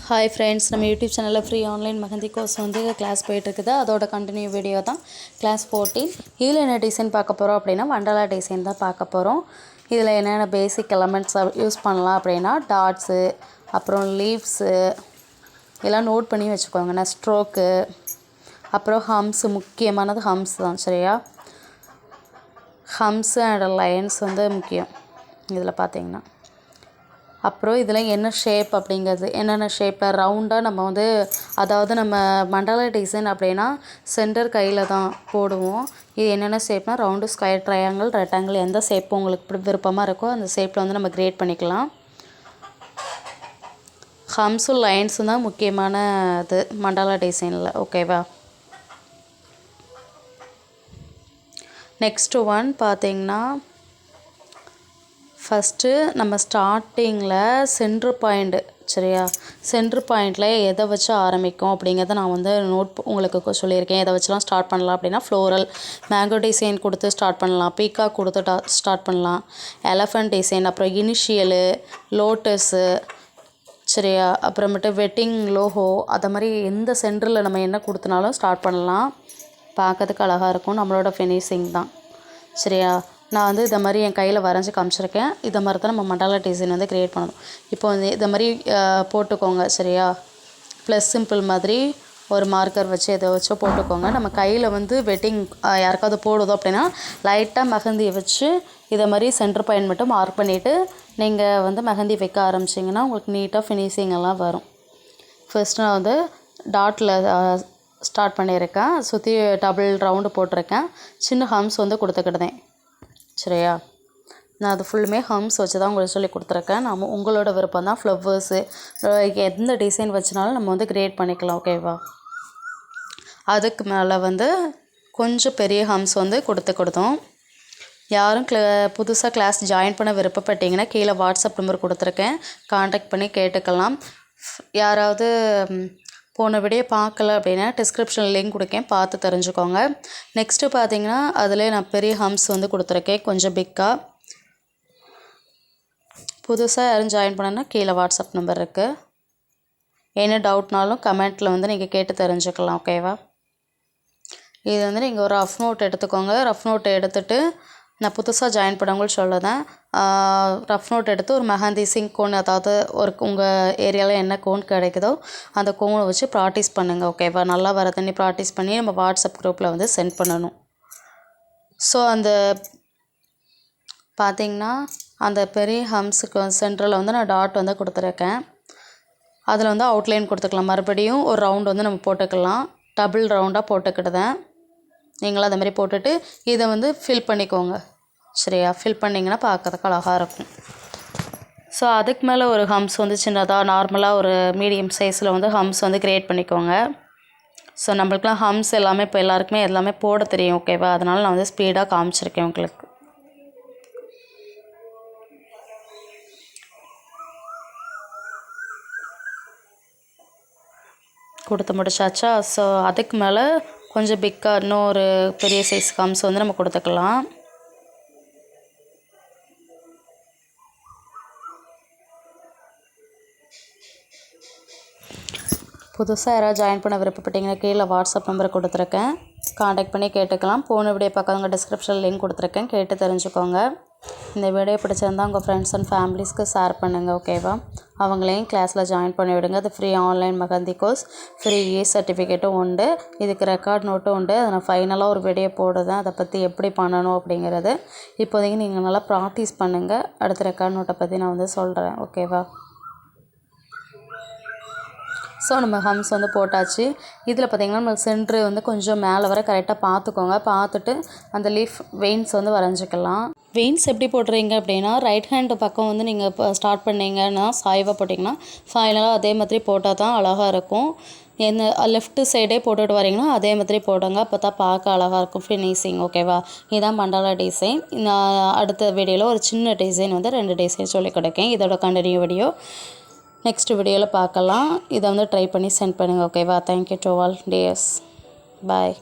Hi friends, நம்ம YouTube சேனலில் free online mehndi course வந்து கிளாஸ் போயிட்டுருக்குது. அதோட கண்டினியூ வீடியோ தான் கிளாஸ் 14. இதில் என்ன டிசைன் பார்க்க போகிறோம் அப்படின்னா மண்டலா டிசைன் தான் பார்க்க போகிறோம். இதில் என்னென்ன பேசிக் எலமெண்ட்ஸ் யூஸ் பண்ணலாம் அப்படின்னா டாட்ஸு, அப்புறம் லீவ்ஸு எல்லாம் நோட் பண்ணி வச்சுக்கோங்கண்ணா. ஸ்ட்ரோக்கு, அப்புறம் ஹம்ஸு, முக்கியமானது ஹம்ஸ் தான். சரியா, ஹம்ஸு அண்ட் லைன்ஸ் வந்து முக்கியம் இதில் பார்த்தீங்கன்னா. அப்புறம் இதில் என்ன ஷேப் அப்படிங்கிறது, என்னென்ன ஷேப்பில் ரவுண்டாக நம்ம வந்து, அதாவது நம்ம மண்டலா டிசைன் அப்படின்னா சென்டர் கையில் தான் போடுவோம். இது என்னென்ன ஷேப்னால் ரவுண்டு, ஸ்கொயர், ட்ரையாங்கிள், ரெக்டாங்கிள், எந்த ஷேப் உங்களுக்கு விருப்பமாக இருக்கோ அந்த ஷேப்பில் வந்து நம்ம கிரியேட் பண்ணிக்கலாம். ஹம்ஸும் லைன்ஸும் தான் முக்கியமான இது மண்டலா டிசைனில். ஓகேவா. நெக்ஸ்ட்டு ஒன் பார்த்திங்கன்னா, ஃபஸ்ட்டு நம்ம ஸ்டார்டிங்கில் சென்ட்ரு பாயிண்ட்டு, சரியா, சென்ட்ரு பாயிண்டில் எதை வச்சு ஆரம்பிக்கும் அப்படிங்கிறத நான் வந்து உங்களுக்கு சொல்லியிருக்கேன். எதை வச்சுலாம் ஸ்டார்ட் பண்ணலாம் அப்படின்னா ஃப்ளோரல், மேங்கோ டிசைன் கொடுத்து ஸ்டார்ட் பண்ணலாம், பீகாக் கொடுத்து ஸ்டார்ட் பண்ணலாம், எலஃபண்ட் டிசைன், அப்புறம் இனிஷியலு, லோட்டஸு, சரியா, அப்புறமேட்டு வெட்டிங் லோகோ, அதை மாதிரி எந்த சென்டரில் நம்ம என்ன கொடுத்தனாலும் ஸ்டார்ட் பண்ணலாம். பார்க்கறதுக்கு அழகாக இருக்கும். நம்மளோட ஃபினிஷிங் தான். சரியா, நான் வந்து இதை மாதிரி என் கையில் வரைஞ்சி காமிச்சிருக்கேன். இதை மாதிரி தான் நம்ம மண்டலா டிசைன் வந்து க்ரியேட் பண்ணணும். இப்போ வந்து இதை மாதிரி போட்டுக்கோங்க. சரியா, ப்ளஸ் சிம்பிள் மாதிரி ஒரு மார்க்கர் வச்சு எதை வச்சோ போட்டுக்கோங்க. நம்ம கையில் வந்து வெட்டிங் யாருக்காவது போடுதோ அப்படின்னா லைட்டாக மெஹந்தியை வச்சு இதை மாதிரி சென்டர் பாயிண்ட் மட்டும் மார்க் பண்ணிவிட்டு நீங்கள் வந்து மெஹந்தி வைக்க ஆரம்பிச்சிங்கன்னா உங்களுக்கு நீட்டாக ஃபினிஷிங் எல்லாம் வரும். ஃபர்ஸ்ட் நான் வந்து டாட்டில் ஸ்டார்ட் பண்ணியிருக்கேன். சுற்றி டபுள் ரவுண்டு போட்டிருக்கேன். சின்ன ஹம்ஸ் வந்து கொடுத்துக்கிட்டேன். சரியா, நான் அது ஃபுல்லுமே ஹம்ஸ் வச்சு தான் உங்களுக்கு சொல்லி கொடுத்துருக்கேன். நம்ம உங்களோட விருப்பம் தான். ஃப்ளவர்ஸு எந்த டிசைன் வச்சுனாலும் நம்ம வந்து க்ரியேட் பண்ணிக்கலாம். ஓகேவா. அதுக்கு மேலே வந்து கொஞ்சம் பெரிய ஹம்ஸ் வந்து கொடுத்தோம். யாரும் புதுசாக கிளாஸ் ஜாயின் பண்ண விருப்பப்பட்டீங்கன்னா கீழே வாட்ஸ்அப் நம்பர் கொடுத்துருக்கேன், காண்டாக்ட் பண்ணி கேட்டுக்கலாம். யாராவது போன வீடியோ பார்க்கல அப்படின்னா டிஸ்கிரிப்ஷனில் லிங்க் கொடுக்கேன், பார்த்து தெரிஞ்சுக்கோங்க. நெக்ஸ்ட்டு பார்த்தீங்கன்னா அதில் நான் பெரிய ஹம்ஸ் வந்து கொடுத்துருக்கேன், கொஞ்சம் பிக்காக. புதுசாக யாரும் ஜாயின் பண்ணனா கீழே வாட்ஸ்அப் நம்பர் இருக்குது. என்ன டவுட்னாலும் கமெண்ட்டில் வந்து நீங்கள் கேட்டு தெரிஞ்சுக்கலாம். ஓகேவா. இது வந்து நீங்கள் ஒரு ரஃப் நோட் எடுத்துக்கோங்க. ரஃப் நோட் எடுத்துகிட்டு நான் புதுசாக ஜாயின் பண்ணவங்களும் சொல்லுதேன், ரஃப் நோட் எடுத்து ஒரு மெஹந்தி சிங்க் கோன், அதாவது ஒரு உங்கள் ஏரியாவில் என்ன கோன் கிடைக்குதோ அந்த கோனை வச்சு ப்ராக்டிஸ் பண்ணுங்கள். ஓகேவா. நல்லா வர தண்ணி ப்ராக்டிஸ் பண்ணி நம்ம வாட்ஸ்அப் குரூப்பில் வந்து சென்ட் பண்ணணும். ஸோ அந்த பார்த்திங்கன்னா அந்த பெரிய ஹம்ஸுக்கு சென்டரில் வந்து நான் டாட் வந்து கொடுத்துருக்கேன். அதில் வந்து அவுட்லைன் கொடுத்துக்கலாம். மறுபடியும் ஒரு ரவுண்டு வந்து நம்ம போட்டுக்கலாம். டபுள் ரவுண்டாக போட்டுக்கிட்டேன். நீங்களும் அதை மாதிரி போட்டுட்டு இதை வந்து ஃபில் பண்ணிக்கோங்க. சரியா, ஃபில் பண்ணிங்கன்னா பார்க்கறதுக்கு அழகாக இருக்கும். ஸோ அதுக்கு மேலே ஒரு ஹம்ஸ் வந்து சின்னதாக நார்மலாக ஒரு மீடியம் சைஸில் வந்து ஹம்ஸ் வந்து க்ரியேட் பண்ணிக்கோங்க. ஸோ நம்மளுக்குலாம் ஹம்ஸ் எல்லாமே இப்போ எல்லாருக்குமே எல்லாமே போட தெரியும். ஓகேவா. அதனால் நான் வந்து ஸ்பீடாக காமிச்சிருக்கேன் உங்களுக்கு. கொடுத்து முடிச்சாச்சா. ஸோ அதுக்கு மேலே கொஞ்சம் பிக்காக இன்னும் ஒரு பெரிய சைஸ் ஹம்ஸ் வந்து நம்ம கொடுத்துக்கலாம். புதுசாக யாராவது ஜாயின் பண்ண விருப்பப்பட்டீங்கன்னா கீழே வாட்ஸ்அப் நம்பரை கொடுத்துருக்கேன், காண்டாக்ட் பண்ணி கேட்டுக்கலாம். போன வீடியோ பார்க்காதவங்க டிஸ்கிரிப்ஷனில் லிங்க் கொடுத்துருக்கேன், கேட்டு தெரிஞ்சுக்கோங்க. இந்த வீடியோ பிடிச்சிருந்தால் உங்கள் ஃப்ரெண்ட்ஸ் அண்ட் ஃபேமிலிஸ்க்கு ஷேர் பண்ணுங்கள். ஓகேவா. அவங்களையும் கிளாஸில் ஜாயின் பண்ணி விடுங்க. அது free online mehndi course, free சர்டிஃபிகேட்டும் உண்டு, இதுக்கு ரெக்கார்ட் நோட்டும் உண்டு. அதை நான் ஃபைனலாக ஒரு வீடியோ போடுறேன், அதை பற்றி எப்படி பண்ணணும் அப்படிங்கிறது. இப்போதைக்கு நீங்கள் நல்லா ப்ராக்டிஸ் பண்ணுங்கள். அடுத்த ரெக்கார்ட் நோட்டை பற்றி நான் வந்து சொல்கிறேன். ஓகேவா. ஸோ நம்ம ஹம்ஸ் வந்து போட்டாச்சு. இதில் பார்த்திங்கன்னா நம்ம சென்ட்ரு வந்து கொஞ்சம் மேலே வர கரெக்டாக பார்த்துக்கோங்க. பார்த்துட்டு அந்த லீஃப் வெயின்ஸ் வந்து வரைஞ்சிக்கலாம். வெயின்ஸ் எப்படி போடுறீங்க அப்படின்னா ரைட் ஹேண்டு பக்கம் வந்து நீங்கள் இப்போ ஸ்டார்ட் பண்ணிங்கன்னா சாய்வாக போட்டிங்கன்னா ஃபைனலாக அதே மாதிரி போட்டால் தான் அழகாக இருக்கும். என்ன லெஃப்ட்டு சைடே போட்டுட்டு வரீங்கன்னா அதே மாதிரி போடுங்க, அப்போ தான் பார்க்க அழகாக இருக்கும் ஃபினிஷிங். ஓகேவா. இதுதான் மண்டலா டிசைன். நான் அடுத்த வீடியோவில் ஒரு சின்ன டிசைன் வந்து 2 டிசைன் சொல்லி கொடுக்கேன். இதோட கண்டினியூ வீடியோ நெக்ஸ்ட் வீடியோவில் பார்க்கலாம். இதை வந்து ட்ரை பண்ணி சென்ட் பண்ணுங்கள். ஓகேவா. Thank you to all dears. Bye.